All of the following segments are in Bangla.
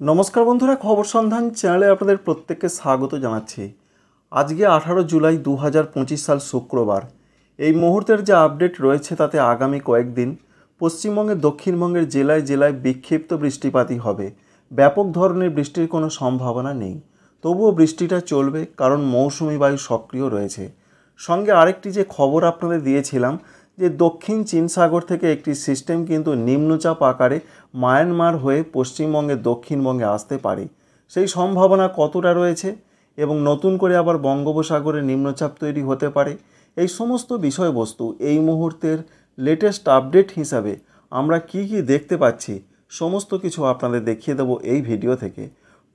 নমস্কার বন্ধুরা, খবর সন্ধান চ্যানেলে আপনাদের প্রত্যেককে স্বাগত জানাচ্ছি। আজকে 18 জুলাই 2025 সাল শুক্রবার। এই মুহূর্তের যে আপডেট রয়েছে তাতে আগামী কয়েকদিন পশ্চিমবঙ্গের দক্ষিণবঙ্গের জেলায় জেলায় বিক্ষিপ্ত বৃষ্টিপাতই হবে। ব্যাপক ধরনের বৃষ্টির কোনো সম্ভাবনা নেই, তবুও বৃষ্টিটা চলবে কারণ মৌসুমি বায়ু সক্রিয় রয়েছে। সঙ্গে আরেকটি যে খবর আপনাদের দিয়েছিলাম যে দক্ষিণ চীন সাগর থেকে একটি সিস্টেম কিন্তু নিম্নচাপ আকারে মায়ানমার হয়ে পশ্চিমবঙ্গের দক্ষিণবঙ্গে আসতে পারে, সেই সম্ভাবনা কতটা রয়েছে এবং নতুন করে আবার বঙ্গোপসাগরে নিম্নচাপ তৈরি হতে পারে, এই সমস্ত বিষয়বস্তু এই মুহূর্তের লেটেস্ট আপডেট হিসাবে আমরা কি দেখতে পাচ্ছি সমস্ত কিছু আপনাদের দেখিয়ে দেব এই ভিডিও থেকে।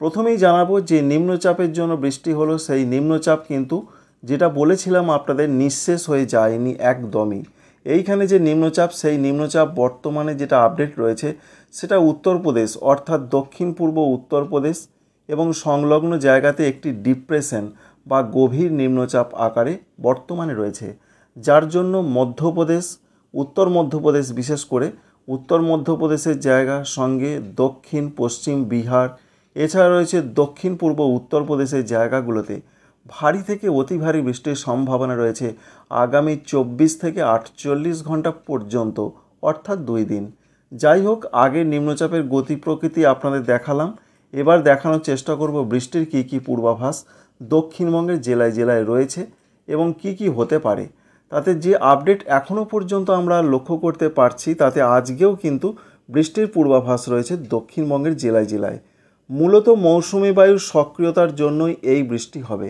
প্রথমেই জানাবো যে নিম্নচাপের জন্য বৃষ্টি হলো, সেই নিম্নচাপ কিন্তু যেটা বলেছিলাম আপনাদের নিঃশেষ হয়ে যায়নি একদমই। এইখানে যে নিম্নচাপ, সেই নিম্নচাপ বর্তমানে যেটা আপডেট রয়েছে সেটা উত্তরপ্রদেশ অর্থাৎ দক্ষিণ পূর্ব উত্তরপ্রদেশ এবং সংলগ্ন জায়গাতে একটি ডিপ্রেশন বা গভীর নিম্নচাপ আকারে বর্তমানে রয়েছে, যার জন্য মধ্যপ্রদেশ, উত্তর মধ্যপ্রদেশ, বিশেষ করে উত্তর মধ্যপ্রদেশের জায়গার সঙ্গে দক্ষিণ পশ্চিম বিহার, এছাড়া রয়েছে দক্ষিণ পূর্ব উত্তরপ্রদেশের জায়গাগুলোতে ভারী থেকে অতি ভারী বৃষ্টির সম্ভাবনা রয়েছে আগামী 24 থেকে 48 ঘন্টা পর্যন্ত, অর্থাৎ 2 দিন। যাই হোক, আগের নিম্নচাপের গতি প্রকৃতি আপনাদের দেখালাম, এবার দেখানোর চেষ্টা করব বৃষ্টির কী পূর্বাভাস দক্ষিণবঙ্গের জেলায় জেলায় রয়েছে এবং কি হতে পারে। তাতে যে আপডেট এখনও পর্যন্ত আমরা লক্ষ্য করতে পারছি তাতে আজকেও কিন্তু বৃষ্টির পূর্বাভাস রয়েছে দক্ষিণবঙ্গের জেলায় জেলায়। মূলত মৌসুমি বায়ুর সক্রিয়তার জন্যই এই বৃষ্টি হবে।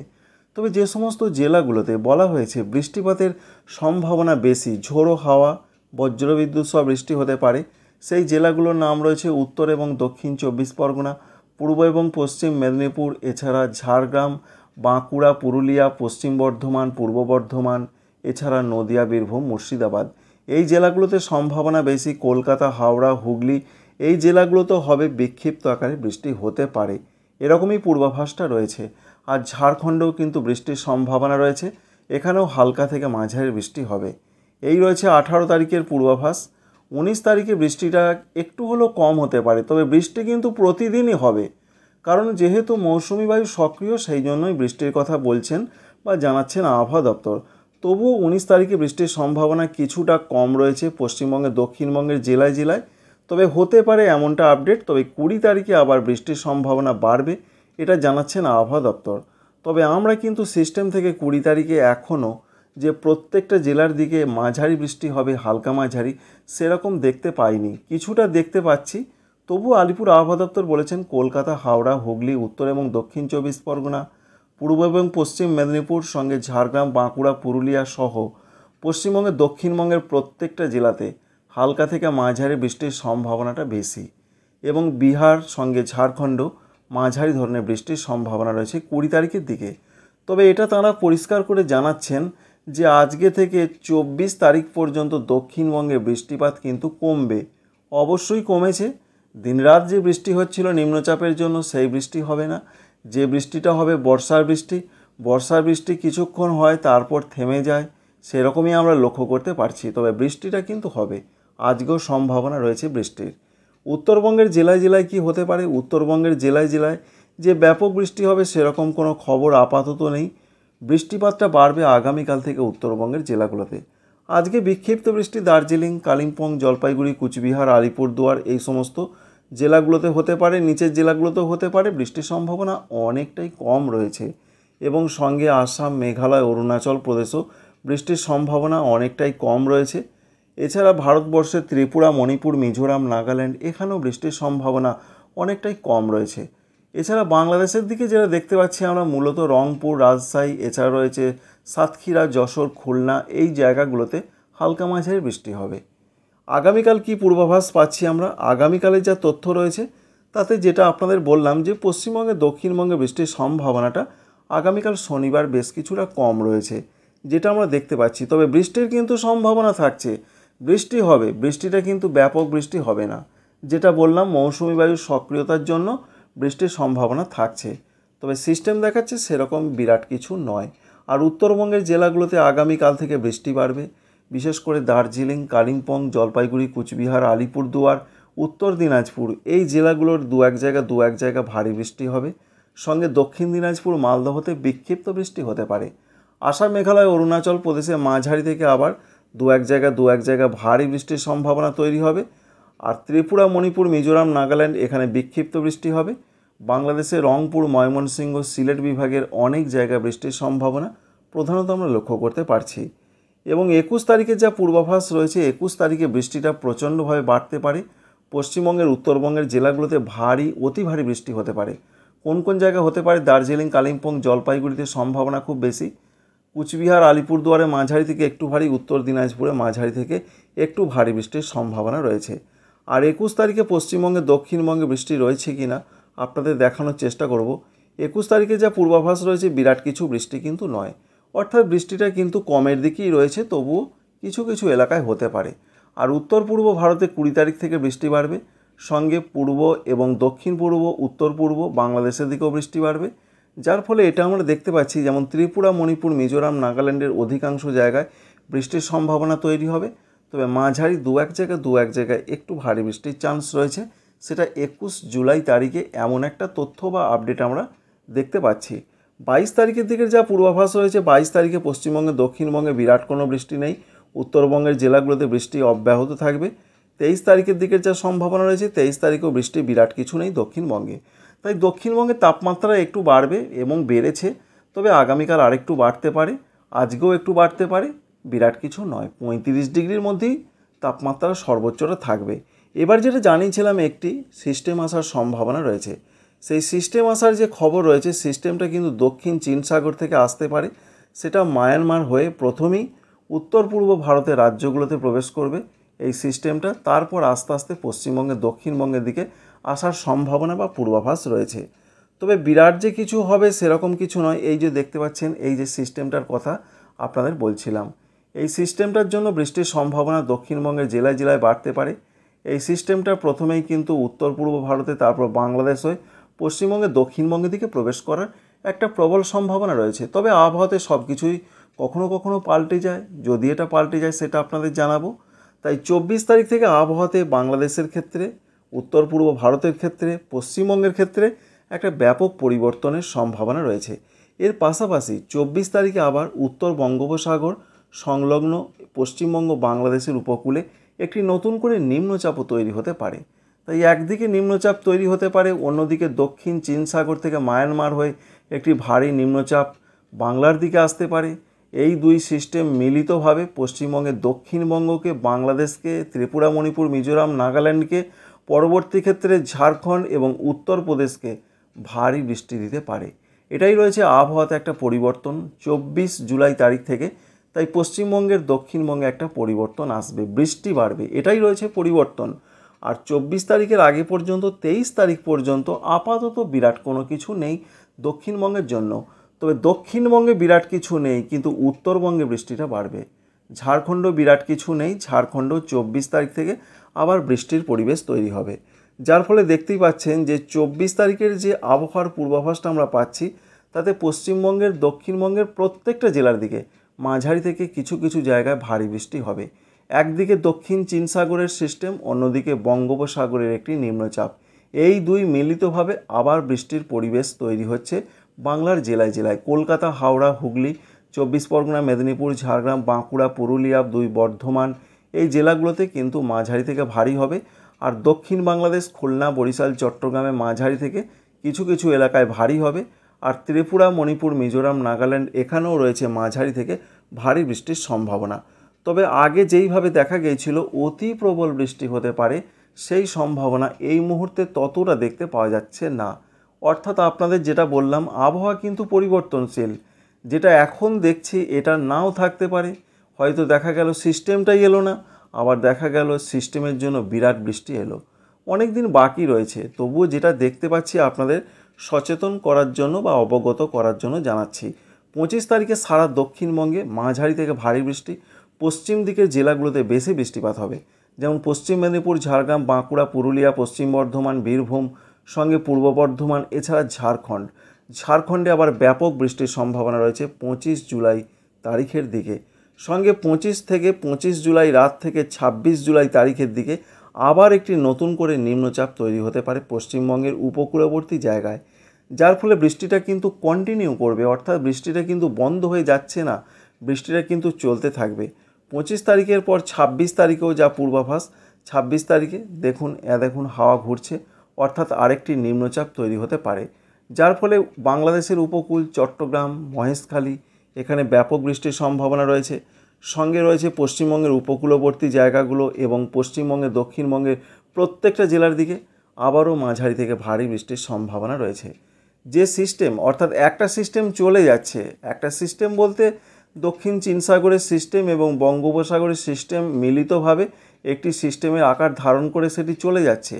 তবে যে সমস্ত জেলাগুলোতে বলা হয়েছে বৃষ্টিপাতের সম্ভাবনা বেশি, ঝোড়ো হাওয়া, বজ্রবিদ্যুৎ সহ বৃষ্টি হতে পারে, সেই জেলাগুলোর নাম রয়েছে উত্তর এবং দক্ষিণ 24 পরগনা, পূর্ব এবং পশ্চিম মেদিনীপুর, এছাড়া ঝাড়গ্রাম, বাঁকুড়া, পুরুলিয়া, পশ্চিম বর্ধমান, পূর্ব বর্ধমান, এছাড়া নদিয়া, বীরভূম, মুর্শিদাবাদ। এই জেলাগুলোতে সম্ভাবনা বেশি। কলকাতা, হাওড়া, হুগলি, এই জেলাগুলোতেও হবে বিক্ষিপ্ত আকারে বৃষ্টি হতে পারে, এরকমই পূর্বাভাসটা রয়েছে। আর ঝাড়খণ্ডেও কিন্তু বৃষ্টির সম্ভাবনা রয়েছে, এখানেও হালকা থেকে মাঝারি বৃষ্টি হবে। এই রয়েছে 18 তারিখের পূর্বাভাস। 19 তারিখে বৃষ্টিটা একটু হলেও কম হতে পারে, তবে বৃষ্টি কিন্তু প্রতিদিনই হবে, কারণ যেহেতু মৌসুমি বায়ু সক্রিয় সেই জন্যই বৃষ্টির কথা বলছেন বা জানাচ্ছেন আবহাওয়া দপ্তর। তবুও 19 তারিখে বৃষ্টির সম্ভাবনা কিছুটা কম রয়েছে পশ্চিমবঙ্গের দক্ষিণবঙ্গের জেলায় জেলায়, তবে হতে পারে এমনটা আপডেট। তবে 20 তারিখে আবার বৃষ্টির সম্ভাবনা বাড়বে, এটা জানাচ্ছেন আবহাওয়া দপ্তর। তবে আমরা কিন্তু সিস্টেম থেকে 20 তারিখে এখনও যে প্রত্যেকটা জেলার দিকে মাঝারি বৃষ্টি হবে, হালকা মাঝারি, সেরকম দেখতে পাইনি। কিছুটা দেখতে পাচ্ছি, তবু আলিপুর আবহাওয়া দপ্তর বলেছেন কলকাতা, হাওড়া, হুগলি, উত্তর এবং দক্ষিণ 24 পরগনা, পূর্ব এবং পশ্চিম মেদিনীপুর, সঙ্গে ঝাড়গ্রাম, বাঁকুড়া, পুরুলিয়া সহ পশ্চিমবঙ্গের দক্ষিণবঙ্গের প্রত্যেকটা জেলাতে হালকা থেকে মাঝারি বৃষ্টির সম্ভাবনাটা বেশি, এবং বিহার সঙ্গে ঝাড়খণ্ড মাঝারি ধরনের বৃষ্টির সম্ভাবনা রয়েছে 20 তারিখের দিকে। তবে এটা তাঁরা পরিষ্কার করে জানাচ্ছেন যে আজকে থেকে 24 তারিখ পর্যন্ত দক্ষিণবঙ্গে বৃষ্টিপাত কিন্তু কমবে। অবশ্যই কমেছে। দিনরাত যে বৃষ্টি হচ্ছিল নিম্নচাপের জন্য সেই বৃষ্টি হবে না, যে বৃষ্টিটা হবে বর্ষার বৃষ্টি। বর্ষার বৃষ্টি কিছুক্ষণ হয় তারপর থেমে যায়, সেরকমই আমরা লক্ষ্য করতে পারছি। তবে বৃষ্টিটা কিন্তু হবে, আজকেও সম্ভাবনা রয়েছে বৃষ্টির। উত্তরবঙ্গের জেলায় জেলায় কি হতে পারে? উত্তরবঙ্গের জেলায় জেলায় যে ব্যাপক বৃষ্টি হবে সেরকম কোনো খবর আপাতত নেই। বৃষ্টিপাতটা বাড়বে আগামীকাল থেকে উত্তরবঙ্গের জেলাগুলোতে। আজকে বিক্ষিপ্ত বৃষ্টি দার্জিলিং, কালিম্পং, জলপাইগুড়ি, কুচবিহার, আলিপুরদুয়ার, এই সমস্ত জেলাগুলোতে হতে পারে। নিচের জেলাগুলোতেও হতে পারে। বৃষ্টির সম্ভাবনা অনেকটাই কম রয়েছে, এবং সঙ্গে আসাম, মেঘালয়, অরুণাচল প্রদেশও বৃষ্টির সম্ভাবনা অনেকটাই কম রয়েছে। এছাড়া ভারতবর্ষের ত্রিপুরা, মণিপুর, মিজোরাম, নাগাল্যান্ড, এখানেও বৃষ্টির সম্ভাবনা অনেকটাই কম রয়েছে। এছাড়া বাংলাদেশের দিকে যেটা দেখতে পাচ্ছি আমরা মূলত রংপুর, রাজশাহী, এছাড়া রয়েছে সাতক্ষীরা, যশোর, খুলনা, এই জায়গাগুলোতে হালকা মাঝারি বৃষ্টি হবে। আগামীকাল কি পূর্বাভাস পাচ্ছি আমরা? আগামীকালের যা তথ্য রয়েছে তাতে যেটা আপনাদের বললাম যে পশ্চিমবঙ্গে দক্ষিণবঙ্গে বৃষ্টির সম্ভাবনাটা আগামীকাল শনিবার বেশ কিছুটা কম রয়েছে, যেটা আমরা দেখতে পাচ্ছি। তবে বৃষ্টির কিন্তু সম্ভাবনা থাকছে, বৃষ্টি হবে। বৃষ্টিটা কিন্তু ব্যাপক বৃষ্টি হবে না, যেটা বললাম মৌসুমি বায়ুর সক্রিয়তার জন্য বৃষ্টির সম্ভাবনা থাকছে। তবে সিস্টেম দেখাচ্ছে সেরকম বিরাট কিছু নয়। আর উত্তরবঙ্গের জেলাগুলোতে আগামীকাল থেকে বৃষ্টি বাড়বে, বিশেষ করে দার্জিলিং, কালিম্পং, জলপাইগুড়ি, কুচবিহার, আলিপুরদুয়ার, উত্তর দিনাজপুর এই জেলাগুলোর দু এক জায়গা ভারী বৃষ্টি হবে। সঙ্গে দক্ষিণ দিনাজপুর মালদহতে বিক্ষিপ্ত বৃষ্টি হতে পারে। আসাম, মেঘালয়, অরুণাচল প্রদেশে মাঝারি থেকে আবার দু এক জায়গা ভারী বৃষ্টির সম্ভাবনা তৈরি হবে। আর ত্রিপুরা, মণিপুর, মিজোরাম, নাগাল্যান্ড এখানে বিক্ষিপ্ত বৃষ্টি হবে। বাংলাদেশে রংপুর, ময়মনসিংহ, সিলেট বিভাগের অনেক জায়গায় বৃষ্টির সম্ভাবনা প্রধানত আমরা লক্ষ্য করতে পারছি। এবং 21 তারিখে যা পূর্বাভাস রয়েছে, 21 তারিখে বৃষ্টিটা প্রচণ্ডভাবে বাড়তে পারে। পশ্চিমবঙ্গের, উত্তরবঙ্গের জেলাগুলোতে ভারী, অতি ভারী বৃষ্টি হতে পারে। কোন কোন জায়গায় হতে পারে? দার্জিলিং, কালিম্পং, জলপাইগুড়িতে সম্ভাবনা খুব বেশি। কুচবিহার, আলিপুরদুয়ারে মাঝারি থেকে একটু ভারী, উত্তর দিনাজপুরে মাঝারি থেকে একটু ভারী বৃষ্টির সম্ভাবনা রয়েছে। আর 21 তারিখে পশ্চিমবঙ্গে, দক্ষিণবঙ্গে বৃষ্টি রয়েছে কি না আপনাদের দেখানোর চেষ্টা করব। 21 তারিখে যা পূর্বাভাস রয়েছে বিরাট কিছু বৃষ্টি কিন্তু নয়, অর্থাৎ বৃষ্টিটা কিন্তু কমের দিকেই রয়েছে, তবুও কিছু কিছু এলাকায় হতে পারে। আর উত্তর পূর্ব ভারতে 20 তারিখ থেকে বৃষ্টি বাড়বে। সঙ্গে পূর্ব এবং দক্ষিণ পূর্ব, উত্তর পূর্ব বাংলাদেশের দিকেও বৃষ্টি বাড়বে। যার ফলে এটা আমরা দেখতে পাচ্ছি, যেমন ত্রিপুরা, মণিপুর, মিজোরাম, নাগাল্যান্ডের অধিকাংশ জায়গায় বৃষ্টির সম্ভাবনা তৈরি হবে। তবে মাঝারি দু এক জায়গায় একটু ভারী বৃষ্টির চান্স রয়েছে। সেটা 21 জুলাই তারিখে এমন একটা তথ্য বা আপডেট আমরা দেখতে পাচ্ছি। 22 তারিখের দিকের যা পূর্বাভাস রয়েছে, 22 তারিখে পশ্চিমবঙ্গে, দক্ষিণবঙ্গে বিরাট কোনো বৃষ্টি নেই। উত্তরবঙ্গের জেলাগুলোতে বৃষ্টি অব্যাহত থাকবে। 23 তারিখের দিকের যা সম্ভাবনা রয়েছে, 23 তারিখেও বৃষ্টি বিরাট কিছু নেই দক্ষিণবঙ্গে। তাই দক্ষিণবঙ্গের তাপমাত্রা একটু বাড়বে এবং বেড়েছে, তবে আগামীকাল আরেকটু বাড়তে পারে, আজকেও একটু বাড়তে পারে, বিরাট কিছু নয়। 35 ডিগ্রির মধ্যেই তাপমাত্রা সর্বোচ্চটা থাকবে। এবার যেটা জানিয়েছিলাম, একটি সিস্টেম আসার সম্ভাবনা রয়েছে। সেই সিস্টেম আসার যে খবর রয়েছে, সিস্টেমটা কিন্তু দক্ষিণ চীন সাগর থেকে আসতে পারে। সেটা মায়ানমার হয়ে প্রথমেই উত্তর পূর্ব ভারতের রাজ্যগুলোতে প্রবেশ করবে এই সিস্টেমটা, তারপর আস্তে আস্তে পশ্চিমবঙ্গে, দক্ষিণবঙ্গের দিকে আসার সম্ভাবনা বা পূর্বাভাস রয়েছে। তবে বিরাট যে কিছু হবে সেরকম কিছু নয়। এই যে দেখতে পাচ্ছেন, এই যে সিস্টেমটার কথা আপনাদের বলছিলাম, এই সিস্টেমটার জন্য বৃষ্টির সম্ভাবনা দক্ষিণবঙ্গের জেলায় জেলায় বাড়তে পারে। এই সিস্টেমটা প্রথমেই কিন্তু উত্তর পূর্ব ভারতে, তারপর বাংলাদেশ হয়ে পশ্চিমবঙ্গে, দক্ষিণবঙ্গের দিকে প্রবেশ করার একটা প্রবল সম্ভাবনা রয়েছে। তবে আবহাওয়াতে সব কিছুই কখনো কখনো পাল্টে যায়। যদি এটা পাল্টে যায় সেটা আপনাদের জানাবো। তাই 24 তারিখ থেকে আবহাওয়াতে বাংলাদেশের ক্ষেত্রে, উত্তর পূর্ব ভারতের ক্ষেত্রে, পশ্চিমবঙ্গের ক্ষেত্রে একটা ব্যাপক পরিবর্তনের সম্ভাবনা রয়েছে। এর পাশাপাশি 24 তারিখে আবার উত্তর বঙ্গোপসাগর সংলগ্ন পশ্চিমবঙ্গ, বাংলাদেশের উপকূলে একটি নতুন করে নিম্নচাপও তৈরি হতে পারে। তাই একদিকে নিম্নচাপ তৈরি হতে পারে, অন্যদিকে দক্ষিণ চীন সাগর থেকে মায়ানমার হয়ে একটি ভারী নিম্নচাপ বাংলার দিকে আসতে পারে। এই দুই সিস্টেম মিলিতভাবে পশ্চিমবঙ্গের দক্ষিণবঙ্গকে, বাংলাদেশকে, ত্রিপুরা, মণিপুর, মিজোরাম, নাগাল্যান্ডকে, পরবর্তী ক্ষেত্রে ঝাড়খণ্ড এবং উত্তরপ্রদেশকে ভারী বৃষ্টি দিতে পারে। এটাই রয়েছে আবহাওয়াতে একটা পরিবর্তন 24 জুলাই তারিখ থেকে। তাই পশ্চিমবঙ্গের, দক্ষিণবঙ্গে একটা পরিবর্তন আসবে, বৃষ্টি বাড়বে, এটাই রয়েছে পরিবর্তন। আর 24 তারিখের আগে পর্যন্ত, 23 তারিখ পর্যন্ত আপাতত বিরাট কোনো কিছু নেই দক্ষিণবঙ্গের জন্য। তবে দক্ষিণবঙ্গে বিরাট কিছু নেই, কিন্তু উত্তরবঙ্গে বৃষ্টিটা বাড়বে। ঝাড়খণ্ড বিরাট কিছু নেই, ঝাড়খণ্ড 24 তারিখ থেকে আবার বৃষ্টির পরিবেশ তৈরি হবে। যার ফলে দেখতেই পাচ্ছেন যে 24 তারিখের যে আবহাওয়ার পূর্বাভাসটা আমরা পাচ্ছি, তাতে পশ্চিমবঙ্গের, দক্ষিণবঙ্গের প্রত্যেকটা জেলার দিকে মাঝারি থেকে কিছু কিছু জায়গায় ভারী বৃষ্টি হবে। একদিকে দক্ষিণ চীন সাগরের সিস্টেম, অন্যদিকে বঙ্গোপসাগরের একটি নিম্নচাপ, এই দুই মিলিতভাবে আবার বৃষ্টির পরিবেশ তৈরি হচ্ছে বাংলার জেলায় জেলায়। কলকাতা, হাওড়া, হুগলি, 24 পরগনা, মেদিনীপুর, ঝাড়গ্রাম, বাঁকুড়া, পুরুলিয়া, দুই বর্ধমান, এই জেলাগুলোতে কিন্তু মাঝারি থেকে ভারী হবে। আর দক্ষিণ বাংলাদেশ, খুলনা, বরিশাল, চট্টগ্রামে মাঝারি থেকে কিছু কিছু এলাকায় ভারী হবে। আর ত্রিপুরা, মণিপুর, মিজোরাম, নাগাল্যান্ড এখানেও রয়েছে মাঝারি থেকে ভারী বৃষ্টির সম্ভাবনা। তবে আগে যেইভাবে দেখা গিয়েছিল অতি প্রবল বৃষ্টি হতে পারে, সেই সম্ভাবনা এই মুহূর্তে ততটা দেখতে পাওয়া যাচ্ছে না। অর্থাৎ আপনাদের যেটা বললাম, আবহাওয়া কিন্তু পরিবর্তনশীল। যেটা এখন দেখছি এটা নাও থাকতে পারে। হয়তো দেখা গেল সিস্টেমটাই এলো না, আবার দেখা গেল সিস্টেমের জন্য বিরাট বৃষ্টি এলো। অনেক দিন বাকি রয়েছে, তবুও যেটা দেখতে পাচ্ছি আপনাদের সচেতন করার জন্য বা অবগত করার জন্য জানাচ্ছি। 25 তারিখে সারা দক্ষিণবঙ্গে মাঝারি থেকে ভারী বৃষ্টি, পশ্চিম দিকের জেলাগুলোতে বেশি বৃষ্টিপাত হবে। যেমন পশ্চিম মেদিনীপুর, ঝাড়গ্রাম, বাঁকুড়া, পুরুলিয়া, পশ্চিম বর্ধমান, বীরভূম, সঙ্গে পূর্ব বর্ধমান, এছাড়া ঝাড়খণ্ডে আবার ব্যাপক বৃষ্টির সম্ভাবনা রয়েছে 25 জুলাই তারিখের দিকে। সঙ্গে 25 থেকে 25 জুলাই রাত থেকে 26 জুলাই তারিখের দিকে আবার একটি নতুন করে নিম্নচাপ তৈরি হতে পারে পশ্চিমবঙ্গের উপকূলবর্তী জায়গায়, যার ফলে বৃষ্টিটা কিন্তু কন্টিনিউ করবে, অর্থাৎ বৃষ্টিটা কিন্তু বন্ধ হয়ে যাচ্ছে না, বৃষ্টিটা কিন্তু চলতে থাকবে। 25 তারিখের পর 26 তারিখেও যা পূর্বাভাস, 26 তারিখে দেখুন হাওয়া ঘুরছে, অর্থাৎ আরেকটি নিম্নচাপ তৈরি হতে পারে, যার ফলে বাংলাদেশের উপকূল, চট্টগ্রাম, মহেশখালী এখানে ব্যাপক বৃষ্টির সম্ভাবনা রয়েছে। সঙ্গে রয়েছে পশ্চিমবঙ্গের উপকূলবর্তী জায়গাগুলো এবং পশ্চিমবঙ্গের দক্ষিণবঙ্গের প্রত্যেকটা জেলার দিকে আবারও মাঝারি থেকে ভারী বৃষ্টির সম্ভাবনা রয়েছে। যে সিস্টেম, অর্থাৎ একটা সিস্টেম চলে যাচ্ছে, একটা সিস্টেম বলতে দক্ষিণ চীন সাগরের সিস্টেম এবং বঙ্গোপসাগরের সিস্টেম মিলিতভাবে একটি সিস্টেমের আকার ধারণ করে সেটি চলে যাচ্ছে,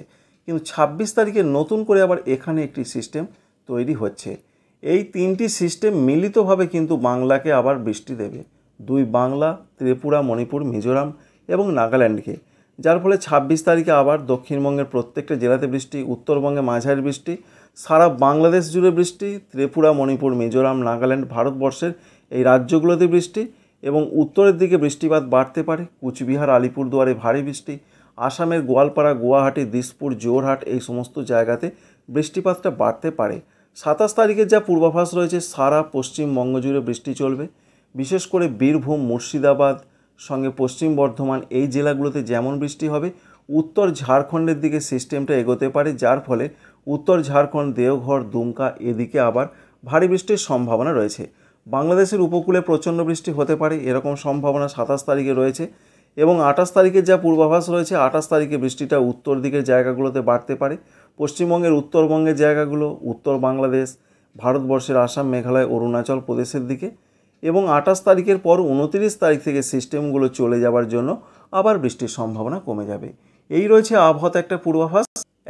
কিন্তু 26 তারিখে নতুন করে আবার এখানে একটি সিস্টেম তৈরি হচ্ছে। এই তিনটি সিস্টেম মিলিতভাবে কিন্তু বাংলাকে আবার বৃষ্টি দেবে, দুই বাংলা, ত্রিপুরা, মণিপুর, মিজোরাম এবং নাগাল্যান্ডকে, যার ফলে 26 তারিখে আবার দক্ষিণবঙ্গের প্রত্যেকটা জেলাতে বৃষ্টি, উত্তরবঙ্গে মাঝারি বৃষ্টি, সারা বাংলাদেশ জুড়ে বৃষ্টি, ত্রিপুরা, মণিপুর, মিজোরাম, নাগাল্যান্ড ভারতবর্ষের এই রাজ্যগুলোতে বৃষ্টি এবং উত্তরের দিকে বৃষ্টিপাত বাড়তে পারে। কুচবিহার, আলিপুরদুয়ারে ভারী বৃষ্টি, আসামের গোয়ালপাড়া, গুয়াহাটি, দিসপুর, জোরহাট এই সমস্ত জায়গাতে বৃষ্টিপাতটা বাড়তে পারে। 27 তারিখের যা পূর্বাভাস রয়েছে, সারা পশ্চিমবঙ্গ জুড়ে বৃষ্টি চলবে, বিশেষ করে বীরভূম, মুর্শিদাবাদ সঙ্গে পশ্চিম বর্ধমান এই জেলাগুলোতে যেমন বৃষ্টি হবে, উত্তর ঝাড়খণ্ডের দিকে সিস্টেমটা এগোতে পারে, যার ফলে উত্তর ঝাড়খণ্ড, দেওঘর, দুমকা এদিকে আবার ভারী বৃষ্টির সম্ভাবনা রয়েছে। বাংলাদেশের উপকূলে প্রচণ্ড বৃষ্টি হতে পারে, এরকম সম্ভাবনা 27 তারিখে রয়েছে এবং 28 তারিখের যা পূর্বাভাস রয়েছে, 28 তারিখে বৃষ্টিটা উত্তর দিকের জায়গাগুলোতে বাড়তে পারে, পশ্চিমবঙ্গের উত্তরবঙ্গের জায়গাগুলো, উত্তর বাংলাদেশ, ভারতবর্ষের আসাম, মেঘালয়, অরুণাচল প্রদেশের দিকে এবং 28 তারিখের পর 29 তারিখ থেকে সিস্টেমগুলো চলে যাওয়ার জন্য আবার বৃষ্টির সম্ভাবনা কমে যাবে। এই রয়েছে আবহাওয়াতে একটা পূর্বাভাস।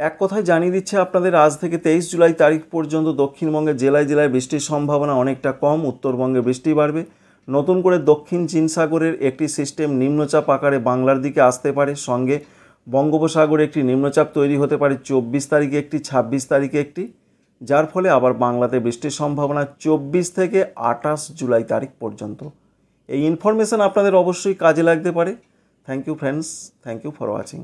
এক কথায় জানিয়ে দিচ্ছে আপনাদের, আজ থেকে 23 জুলাই তারিখ পর্যন্ত দক্ষিণবঙ্গের জেলায় জেলায় বৃষ্টির সম্ভাবনা অনেকটা কম, উত্তরবঙ্গে বৃষ্টি বাড়বে। নতুন করে দক্ষিণ চীন সাগরের একটি সিস্টেম নিম্নচাপ আকারে বাংলার দিকে আসতে পারে, সঙ্গে বঙ্গোপসাগরে একটি নিম্নচাপ তৈরি হতে পারে 24 তারিখে একটি, 26 তারিখে একটি, যার ফলে আবার বাংলাতে বৃষ্টির সম্ভাবনা 24 থেকে 28 জুলাই তারিখ পর্যন্ত। এই ইনফরমেশন আপনাদের অবশ্যই কাজে লাগতে পারে। Thank you friends, thank you for watching.